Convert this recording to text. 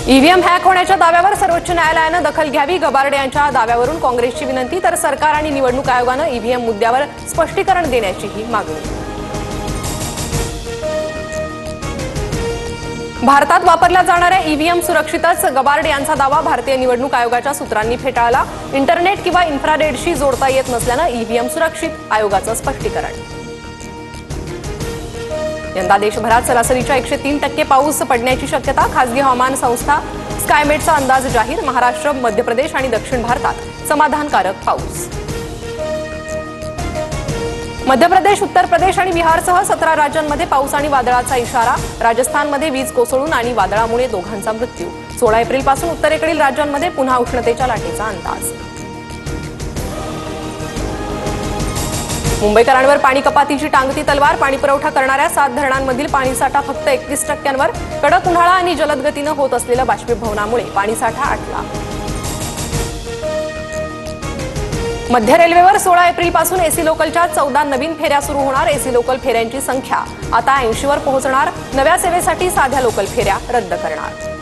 EVM hack होण्याच्या दाव्यावर सर्वोच्च न्यायालयाने दखल घ्यावी। गबार्डे यांच्या दाव्यावरून काँग्रेसची विनंती, तर सरकार आणि निवडणूक आयोगाने ईव्हीएम मुद्द्यावर स्पष्टीकरण देण्याचीही मागणी। भारतात वापरल्या जाणाऱ्या ईव्हीएम सुरक्षितच, गबार्डे यांचा दावा भारतीय निवडणूक आयोगाच्या सूत्रांनी फेटाळला। इंटरनेट किंवा इन्फ्रारेडशी जोडता येत नसल्याने ईव्हीएम सुरक्षित, आयोगाचं स्पष्टीकरण। यंदा देशभरात सरासरीच्या 103% पाऊस पडण्याची शक्यता, खासगी हवामान संस्था स्कायमेटचा अंदाज जाहीर। महाराष्ट्र, मध्य प्रदेश आणि दक्षिण भारतात समाधानकारक पाऊस। मध्य प्रदेश, उत्तर प्रदेश आणि बिहारसह 17 राज्यांमध्ये पाऊस आणि वादळाचा इशारा। राजस्थानमध्ये वीज कोसळून आणि वादळामुळे दोघांचा मृत्यू। 16 एप्रिलपासून उत्तरेकडील राज्यांमध्ये पुन्हा उष्णतेच्या लाटेचा अंदाज। मुंबईकरांवर पाणी कपातीची टांगती तलवार, पाणी पुरवठा करणाऱ्या 7 धरणांमधील पाणीसाठा फक्त 31%वर। कडक उन्हाळा आणि जलद गतीने होत असलेल्या बाष्पीभवनामुळे पाणीसाठा आटला। मध्य रेल्वेवर 16 एप्रिलपासून एसी लोकलच्या 14 नवीन फेऱ्या सुरू होणार। एसी लोकल फेऱ्यांची संख्या आता 80वर पोहोचणार। नव्या सेवेसाठी साध्या लोकल फेऱ्या रद्द करणार।